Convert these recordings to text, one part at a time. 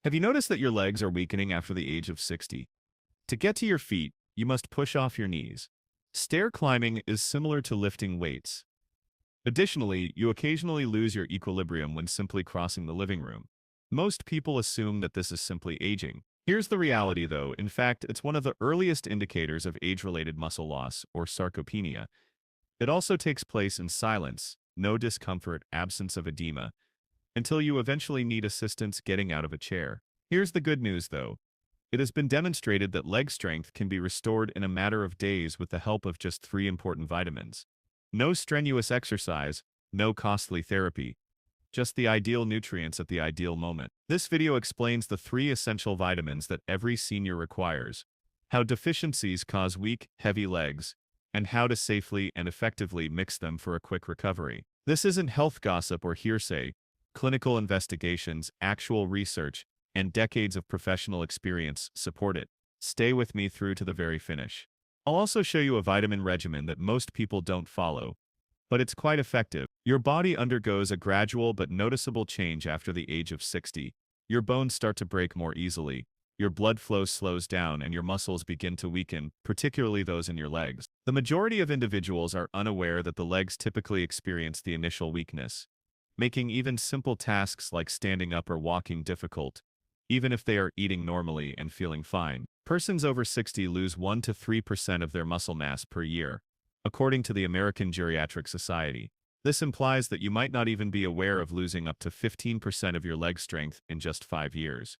Have you noticed that your legs are weakening after the age of 60? To get to your feet, you must push off your knees. Stair climbing is similar to lifting weights. Additionally, you occasionally lose your equilibrium when simply crossing the living room. Most people assume that this is simply aging. Here's the reality though. In fact, it's one of the earliest indicators of age-related muscle loss, or sarcopenia. It also takes place in silence, no discomfort, absence of edema, until you eventually need assistance getting out of a chair. Here's the good news though. It has been demonstrated that leg strength can be restored in a matter of days with the help of just 3 important vitamins. No strenuous exercise, no costly therapy, just the ideal nutrients at the ideal moment. This video explains the 3 essential vitamins that every senior requires, how deficiencies cause weak, heavy legs, and how to safely and effectively mix them for a quick recovery. This isn't health gossip or hearsay. Clinical investigations, actual research, and decades of professional experience support it. Stay with me through to the very finish. I'll also show you a vitamin regimen that most people don't follow, but it's quite effective. Your body undergoes a gradual but noticeable change after the age of 60. Your bones start to break more easily, your blood flow slows down, and your muscles begin to weaken, particularly those in your legs. The majority of individuals are unaware that the legs typically experience the initial weakness, making even simple tasks like standing up or walking difficult, even if they are eating normally and feeling fine. Persons over 60 lose 1 to 3% of their muscle mass per year, according to the American Geriatric Society. This implies that you might not even be aware of losing up to 15% of your leg strength in just 5 years.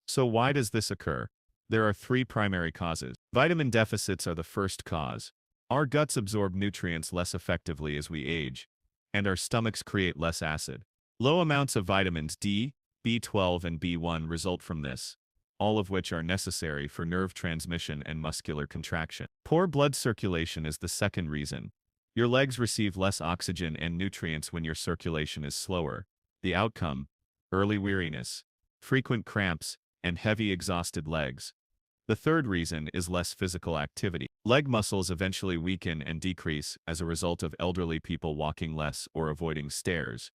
So why does this occur? There are 3 primary causes. Vitamin deficits are the first cause. Our guts absorb nutrients less effectively as we age, and our stomachs create less acid. Low amounts of vitamins D, B12 and B1 result from this, all of which are necessary for nerve transmission and muscular contraction. Poor blood circulation is the second reason. Your legs receive less oxygen and nutrients when your circulation is slower. The outcome: early weariness, frequent cramps, and heavy exhausted legs. The third reason is less physical activity. Leg muscles eventually weaken and decrease as a result of elderly people walking less or avoiding stairs.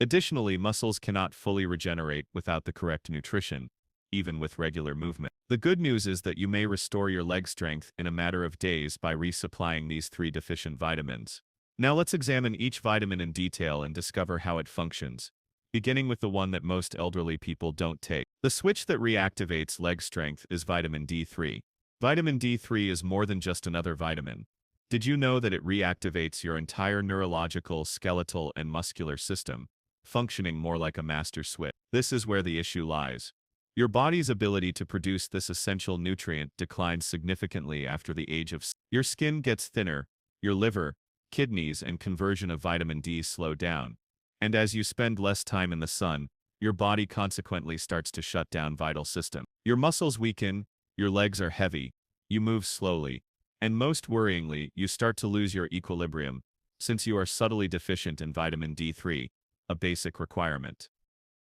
Additionally, muscles cannot fully regenerate without the correct nutrition, even with regular movement. The good news is that you may restore your leg strength in a matter of days by resupplying these 3 deficient vitamins. Now let's examine each vitamin in detail and discover how it functions, beginning with the one that most elderly people don't take. The switch that reactivates leg strength is vitamin D3. Vitamin D3 is more than just another vitamin. Did you know that it reactivates your entire neurological, skeletal, and muscular system, functioning more like a master switch? This is where the issue lies. Your body's ability to produce this essential nutrient declines significantly after the age of 60. Your skin gets thinner, your liver, kidneys, and conversion of vitamin D slow down. And as you spend less time in the sun, your body consequently starts to shut down vital systems. Your muscles weaken, your legs are heavy, you move slowly, and most worryingly, you start to lose your equilibrium, since you are subtly deficient in vitamin D3, a basic requirement.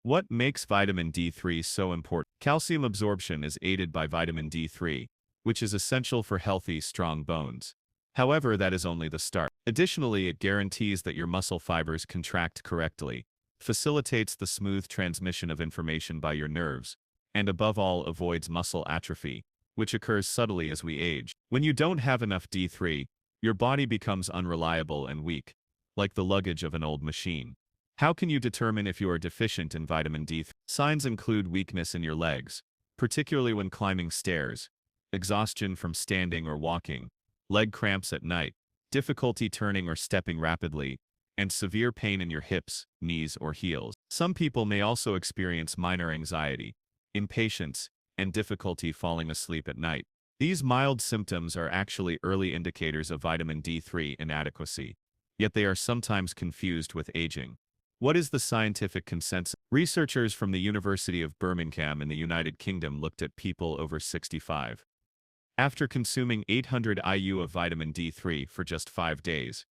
What makes vitamin D3 so important? Calcium absorption is aided by vitamin D3, which is essential for healthy, strong bones. However, that is only the start. Additionally, it guarantees that your muscle fibers contract correctly, facilitates the smooth transmission of information by your nerves, and above all avoids muscle atrophy, which occurs subtly as we age. When you don't have enough D3, your body becomes unreliable and weak, like the luggage of an old machine. How can you determine if you are deficient in vitamin D3? Signs include weakness in your legs, particularly when climbing stairs, exhaustion from standing or walking, leg cramps at night, difficulty turning or stepping rapidly, and severe pain in your hips, knees, or heels. Some people may also experience minor anxiety, impatience, and difficulty falling asleep at night. These mild symptoms are actually early indicators of vitamin D3 inadequacy, yet they are sometimes confused with aging. What is the scientific consensus? Researchers from the University of Birmingham in the United Kingdom looked at people over 65. After consuming 800 IU of vitamin D3 for just 5 days,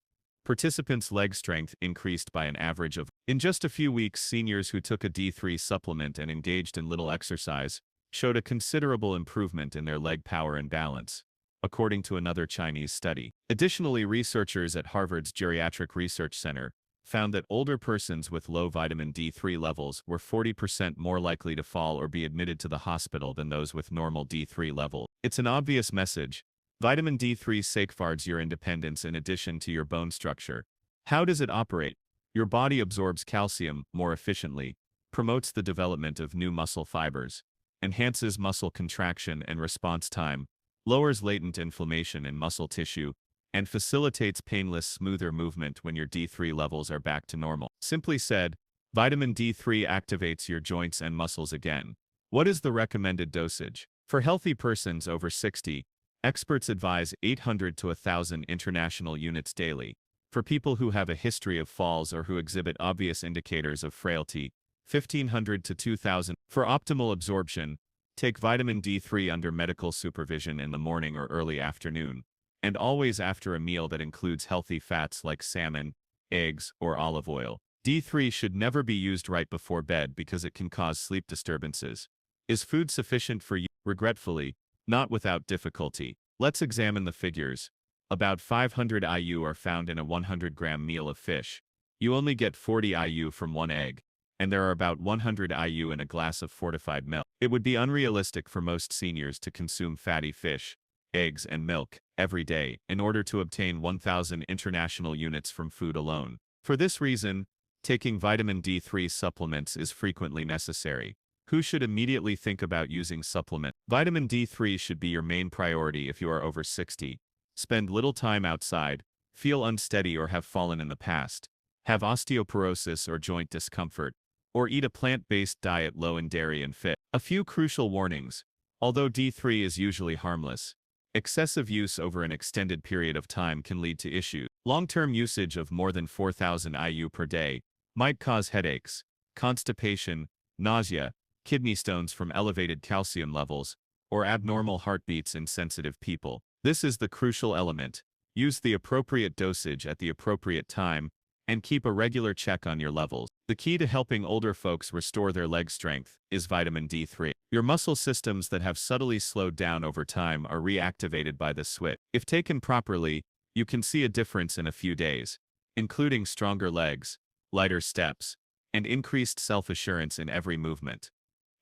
participants' leg strength increased by an average of. In just a few weeks, seniors who took a D3 supplement and engaged in little exercise showed a considerable improvement in their leg power and balance, according to another Chinese study. Additionally, researchers at Harvard's Geriatric Research Center found that older persons with low vitamin D3 levels were 40% more likely to fall or be admitted to the hospital than those with normal D3 level. It's an obvious message. Vitamin D3 safeguards your independence in addition to your bone structure. How does it operate? Your body absorbs calcium more efficiently, promotes the development of new muscle fibers, enhances muscle contraction and response time, lowers latent inflammation in muscle tissue, and facilitates painless, smoother movement when your D3 levels are back to normal. Simply said, vitamin D3 activates your joints and muscles again. What is the recommended dosage? For healthy persons over 60, experts advise 800 to 1,000 international units daily. For people who have a history of falls or who exhibit obvious indicators of frailty, 1,500 to 2,000. For optimal absorption, take vitamin D3 under medical supervision in the morning or early afternoon, and always after a meal that includes healthy fats like salmon, eggs, or olive oil. D3 should never be used right before bed because it can cause sleep disturbances. Is food sufficient for you? Regretfully, not without difficulty. Let's examine the figures. About 500 IU are found in a 100-gram meal of fish. You only get 40 IU from one egg, and there are about 100 IU in a glass of fortified milk. It would be unrealistic for most seniors to consume fatty fish, eggs, and milk every day in order to obtain 1,000 international units from food alone. For this reason, taking vitamin D3 supplements is frequently necessary. Who should immediately think about using supplement? Vitamin D3 should be your main priority if you are over 60. Spend little time outside, feel unsteady or have fallen in the past, have osteoporosis or joint discomfort, or eat a plant-based diet low in dairy and fish. A few crucial warnings. Although D3 is usually harmless, excessive use over an extended period of time can lead to issues. Long-term usage of more than 4,000 IU per day might cause headaches, constipation, nausea, kidney stones from elevated calcium levels, or abnormal heartbeats in sensitive people. This is the crucial element. Use the appropriate dosage at the appropriate time, and keep a regular check on your levels. The key to helping older folks restore their leg strength is vitamin D3. Your muscle systems that have subtly slowed down over time are reactivated by the switch. If taken properly, you can see a difference in a few days, including stronger legs, lighter steps, and increased self-assurance in every movement.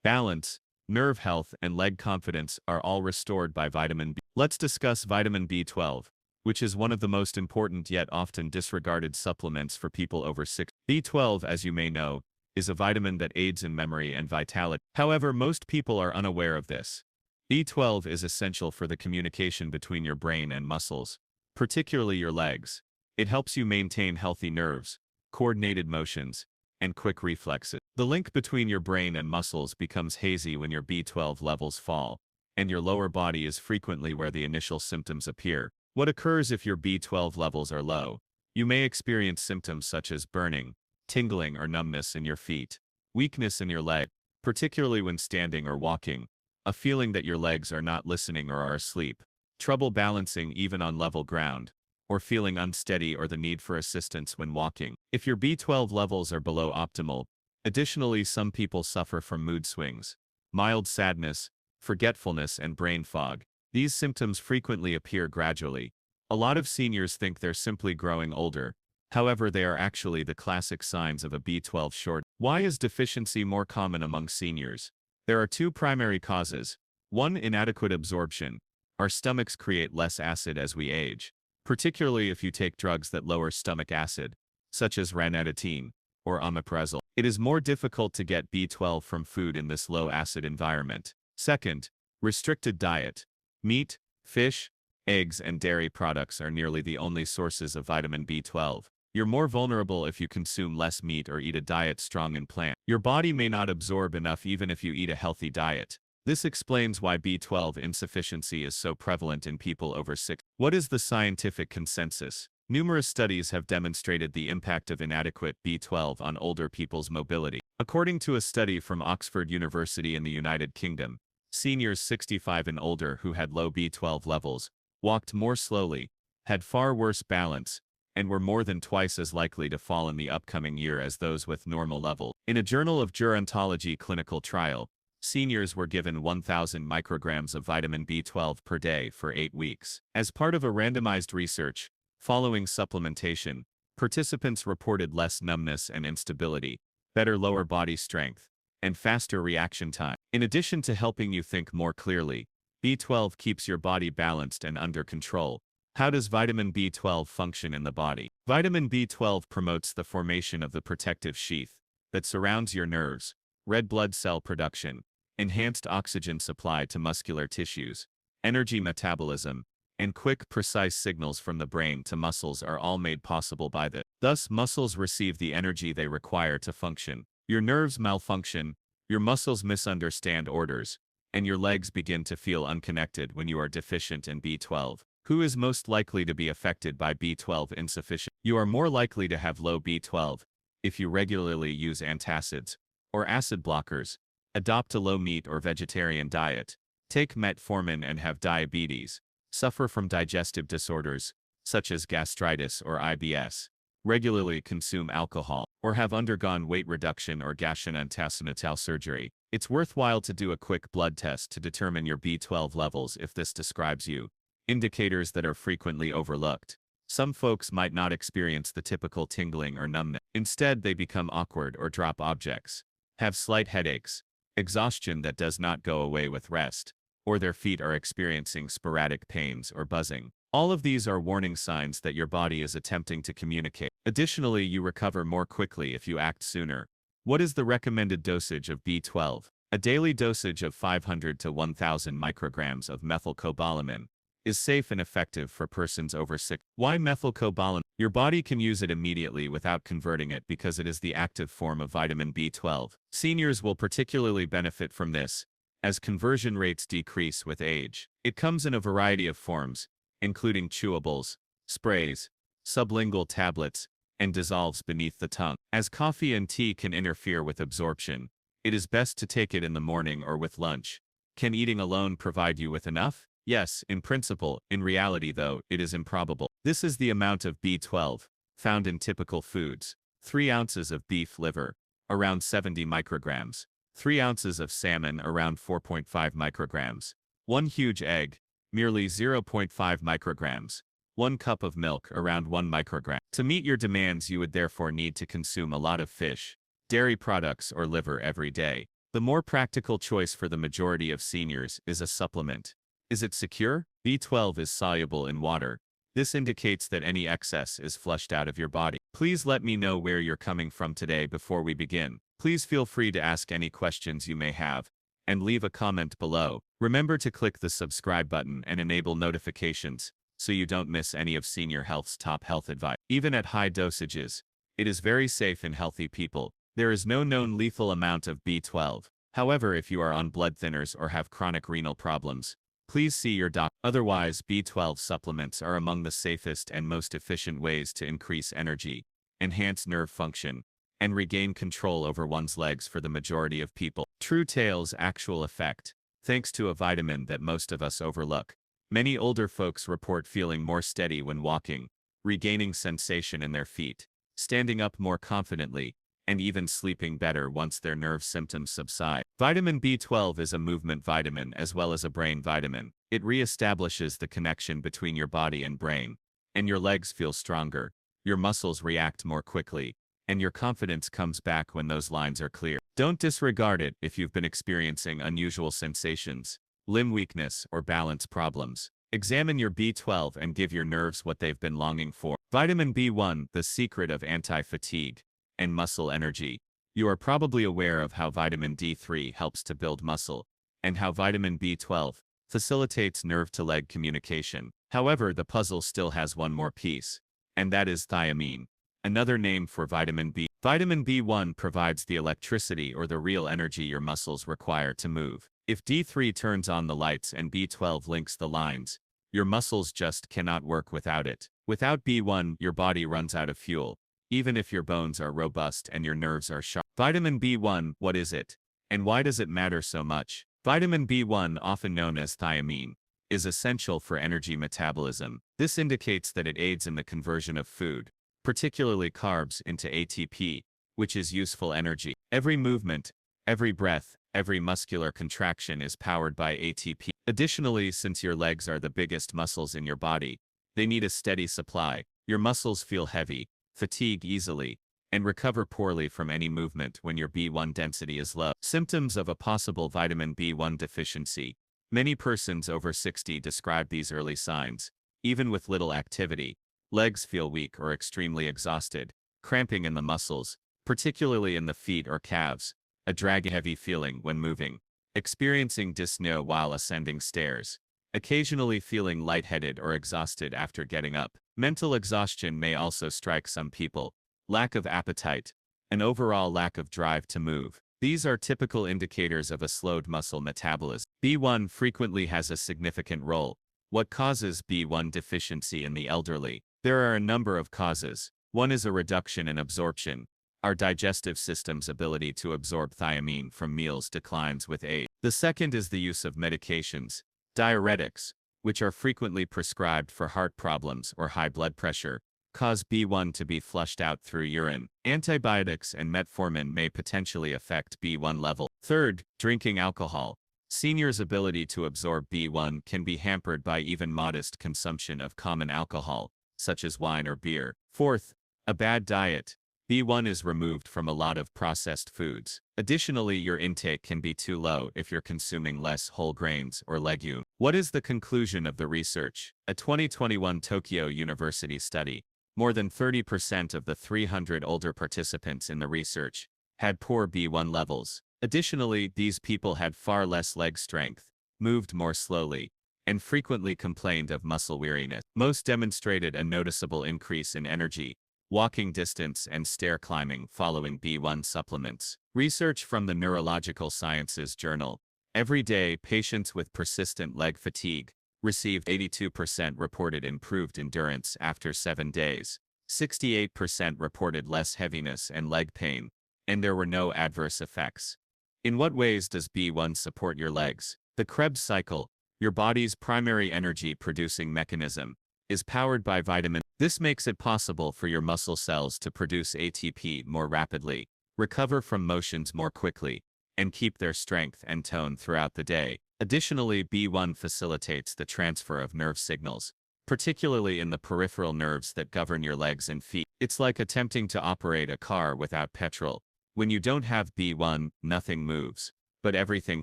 Balance, nerve health, and leg confidence are all restored by vitamin B. Let's discuss vitamin B12, which is one of the most important yet often disregarded supplements for people over 60. B12, as you may know, is a vitamin that aids in memory and vitality. However, most people are unaware of this. B12 is essential for the communication between your brain and muscles, particularly your legs. It helps you maintain healthy nerves, coordinated motions, and quick reflexes. The link between your brain and muscles becomes hazy when your B12 levels fall, and your lower body is frequently where the initial symptoms appear. What occurs if your B12 levels are low? You may experience symptoms such as burning, tingling or numbness in your feet, weakness in your leg, particularly when standing or walking, a feeling that your legs are not listening or are asleep, trouble balancing even on level ground, or feeling unsteady or the need for assistance when walking. If your B12 levels are below optimal, additionally, some people suffer from mood swings, mild sadness, forgetfulness, and brain fog. These symptoms frequently appear gradually. A lot of seniors think they're simply growing older. However, they are actually the classic signs of a B12 shortage. Why is deficiency more common among seniors? There are two primary causes. One, inadequate absorption. Our stomachs create less acid as we age, particularly if you take drugs that lower stomach acid, such as ranitidine or omeprazole. It is more difficult to get B12 from food in this low-acid environment. Second, restricted diet. Meat, fish, eggs, and dairy products are nearly the only sources of vitamin B12. You're more vulnerable if you consume less meat or eat a diet strong in plant. Your body may not absorb enough even if you eat a healthy diet. This explains why B12 insufficiency is so prevalent in people over 60. What is the scientific consensus? Numerous studies have demonstrated the impact of inadequate B12 on older people's mobility. According to a study from Oxford University in the United Kingdom, seniors 65 and older who had low B12 levels walked more slowly, had far worse balance, and were more than twice as likely to fall in the upcoming year as those with normal levels. In a Journal of Gerontology clinical trial, seniors were given 1,000 micrograms of vitamin B12 per day for 8 weeks. As part of a randomized research, following supplementation, Participants reported less numbness and instability, better lower body strength, and faster reaction time. In addition to helping you think more clearly, B12 keeps your body balanced and under control. How does vitamin B12 function in the body? Vitamin B12 promotes the formation of the protective sheath that surrounds your nerves, red blood cell production, enhanced oxygen supply to muscular tissues, energy metabolism, and quick, precise signals from the brain to muscles are all made possible by this. Thus, muscles receive the energy they require to function. Your nerves malfunction, your muscles misunderstand orders, and your legs begin to feel unconnected when you are deficient in B12. Who is most likely to be affected by B12 insufficiency? You are more likely to have low B12 if you regularly use antacids or acid blockers, adopt a low-meat or vegetarian diet, take metformin and have diabetes, suffer from digestive disorders, such as gastritis or IBS, regularly consume alcohol, or have undergone weight reduction or gastrointestinal surgery. It's worthwhile to do a quick blood test to determine your B12 levels if this describes you. Indicators that are frequently overlooked. Some folks might not experience the typical tingling or numbness. Instead, they become awkward or drop objects, have slight headaches, exhaustion that does not go away with rest, or their feet are experiencing sporadic pains or buzzing. All of these are warning signs that your body is attempting to communicate. Additionally, you recover more quickly if you act sooner. What is the recommended dosage of B12? A daily dosage of 500 to 1,000 micrograms of methylcobalamin is safe and effective for persons over 6. Why methylcobalamin? Your body can use it immediately without converting it because it is the active form of vitamin B12. Seniors will particularly benefit from this, as conversion rates decrease with age. It comes in a variety of forms, including chewables, sprays, sublingual tablets, and dissolves beneath the tongue. As coffee and tea can interfere with absorption, it is best to take it in the morning or with lunch. Can eating alone provide you with enough? Yes, in principle. In reality, though, it is improbable. This is the amount of B12 found in typical foods. 3 ounces of beef liver, around 70 micrograms. 3 ounces of salmon, around 4.5 micrograms. 1 huge egg, merely 0.5 micrograms. 1 cup of milk, around 1 microgram. To meet your demands, you would therefore need to consume a lot of fish, dairy products, or liver every day. The more practical choice for the majority of seniors is a supplement. Is it secure? B12 is soluble in water. This indicates that any excess is flushed out of your body. Please let me know where you're coming from today before we begin. Please feel free to ask any questions you may have, and leave a comment below. Remember to click the subscribe button and enable notifications, so you don't miss any of Senior Health's top health advice. Even at high dosages, it is very safe in healthy people. There is no known lethal amount of B12. However, if you are on blood thinners or have chronic renal problems, please see your doctor. Otherwise, B12 supplements are among the safest and most efficient ways to increase energy, enhance nerve function, and regain control over one's legs for the majority of people. True Tales actual effect. Thanks to a vitamin that most of us overlook, many older folks report feeling more steady when walking, regaining sensation in their feet, standing up more confidently, and even sleeping better once their nerve symptoms subside. Vitamin B12 is a movement vitamin as well as a brain vitamin. It reestablishes the connection between your body and brain, and your legs feel stronger, your muscles react more quickly, and your confidence comes back when those lines are clear. Don't disregard it if you've been experiencing unusual sensations, limb weakness, or balance problems. Examine your B12 and give your nerves what they've been longing for. Vitamin B1, the secret of anti-fatigue and muscle energy. You are probably aware of how vitamin D3 helps to build muscle, and how vitamin B12 facilitates nerve-to-leg communication. However, the puzzle still has one more piece, and that is thiamine, another name for vitamin B. Vitamin B1 provides the electricity or the real energy your muscles require to move. If D3 turns on the lights and B12 links the lines, your muscles just cannot work without it. Without B1, your body runs out of fuel, even if your bones are robust and your nerves are sharp. Vitamin B1, what is it? And why does it matter so much? Vitamin B1, often known as thiamine, is essential for energy metabolism. This indicates that it aids in the conversion of food, particularly carbs, into ATP, which is useful energy. Every movement, every breath, every muscular contraction is powered by ATP. Additionally, since your legs are the biggest muscles in your body, they need a steady supply. Your muscles feel heavy, fatigue easily, and recover poorly from any movement when your B1 density is low. Symptoms of a possible vitamin B1 deficiency. Many persons over 60 describe these early signs. Even with little activity, legs feel weak or extremely exhausted, cramping in the muscles, particularly in the feet or calves, a dragging heavy feeling when moving, experiencing dyspnea while ascending stairs, occasionally feeling lightheaded or exhausted after getting up. Mental exhaustion may also strike some people, lack of appetite, an overall lack of drive to move. These are typical indicators of a slowed muscle metabolism. B1 frequently has a significant role. What causes B1 deficiency in the elderly? There are a number of causes. One is a reduction in absorption. Our digestive system's ability to absorb thiamine from meals declines with age. The second is the use of medications, diuretics, which are frequently prescribed for heart problems or high blood pressure, cause B1 to be flushed out through urine. Antibiotics and metformin may potentially affect B1 level. Third, drinking alcohol. Seniors' ability to absorb B1 can be hampered by even modest consumption of common alcohol, such as wine or beer. Fourth, a bad diet. B1 is removed from a lot of processed foods. Additionally, your intake can be too low if you're consuming less whole grains or legumes. What is the conclusion of the research? A 2021 Tokyo University study, more than 30% of the 300 older participants in the research had poor B1 levels. Additionally, these people had far less leg strength, moved more slowly, and frequently complained of muscle weariness. Most demonstrated a noticeable increase in energy, walking distance, and stair climbing following B1 supplements. Research from the Neurological Sciences Journal. Every day, patients with persistent leg fatigue received 82% reported improved endurance after 7 days. 68% reported less heaviness and leg pain, and there were no adverse effects. In what ways does B1 support your legs? The Krebs cycle, your body's primary energy-producing mechanism, is powered by vitamin. This makes it possible for your muscle cells to produce ATP more rapidly, recover from motions more quickly, and keep their strength and tone throughout the day. Additionally, B1 facilitates the transfer of nerve signals, particularly in the peripheral nerves that govern your legs and feet. It's like attempting to operate a car without petrol. When you don't have B1, nothing moves, but everything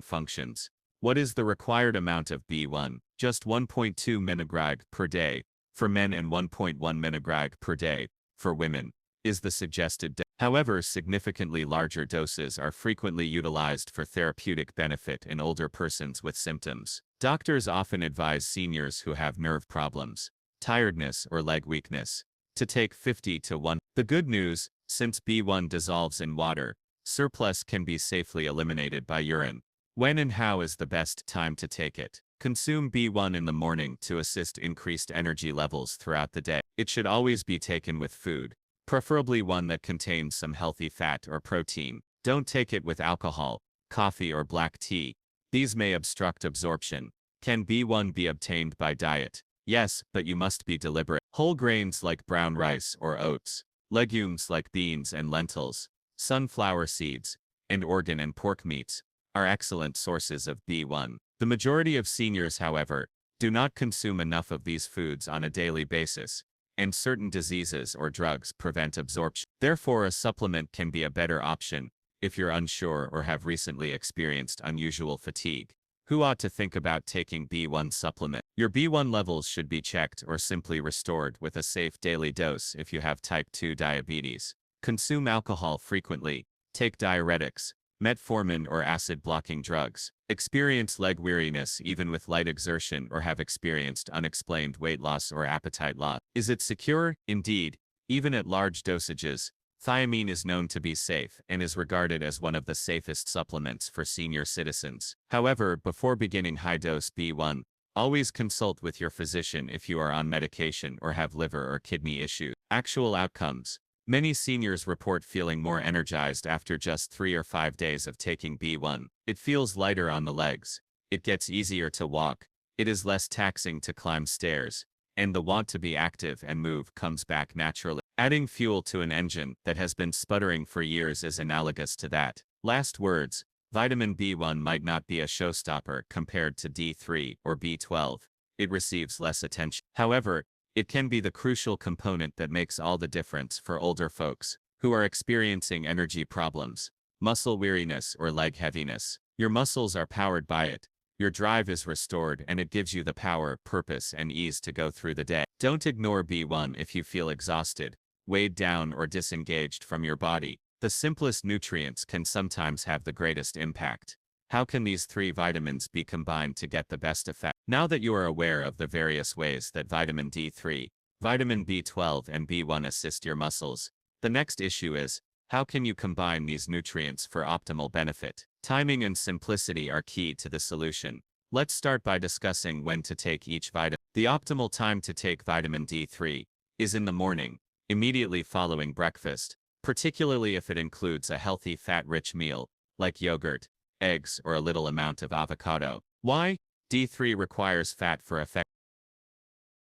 functions. What is the required amount of B1? Just 1.2 mg per day for men and 1.1 mg per day for women is the suggested dose. However, significantly larger doses are frequently utilized for therapeutic benefit in older persons with symptoms. Doctors often advise seniors who have nerve problems, tiredness, or leg weakness to take 50 to 1. The good news, since B1 dissolves in water, surplus can be safely eliminated by urine. When and how is the best time to take it? Consume B1 in the morning to assist increased energy levels throughout the day. It should always be taken with food, preferably one that contains some healthy fat or protein. Don't take it with alcohol, coffee, or black tea. These may obstruct absorption. Can B1 be obtained by diet? Yes, but you must be deliberate. Whole grains like brown rice or oats, legumes like beans and lentils, sunflower seeds, and organ and pork meats are excellent sources of B1. The majority of seniors, however, do not consume enough of these foods on a daily basis, and certain diseases or drugs prevent absorption. Therefore, a supplement can be a better option if you're unsure or have recently experienced unusual fatigue. Who ought to think about taking B1 supplement? Your B1 levels should be checked or simply restored with a safe daily dose if you have type 2 diabetes. Consume alcohol frequently. Take diuretics, metformin, or acid-blocking drugs. Experience leg weariness even with light exertion, or have experienced unexplained weight loss or appetite loss. Is it secure? Indeed. Even at large dosages, thiamine is known to be safe and is regarded as one of the safest supplements for senior citizens. However, before beginning high-dose B1, always consult with your physician if you are on medication or have liver or kidney issues. Actual outcomes. Many seniors report feeling more energized after just 3 or 5 days of taking B1. It feels lighter on the legs. It gets easier to walk. It is less taxing to climb stairs. And the want to be active and move comes back naturally. Adding fuel to an engine that has been sputtering for years is analogous to that. Last words, vitamin B1 might not be a showstopper compared to D3 or B12. It receives less attention. However, It can be the crucial component that makes all the difference for older folks who are experiencing energy problems, muscle weariness, or leg heaviness. Your muscles are powered by it. Your drive is restored and it gives you the power, purpose, and ease to go through the day. Don't ignore B1 if you feel exhausted, weighed down, or disengaged from your body. The simplest nutrients can sometimes have the greatest impact. How can these three vitamins be combined to get the best effect? Now that you are aware of the various ways that vitamin D3, vitamin B12, and B1 assist your muscles, the next issue is, how can you combine these nutrients for optimal benefit? Timing and simplicity are key to the solution. Let's start by discussing when to take each vitamin. The optimal time to take vitamin D3 is in the morning, immediately following breakfast, particularly if it includes a healthy fat-rich meal, like yogurt, eggs, or a little amount of avocado. Why? D3 requires fat for effect.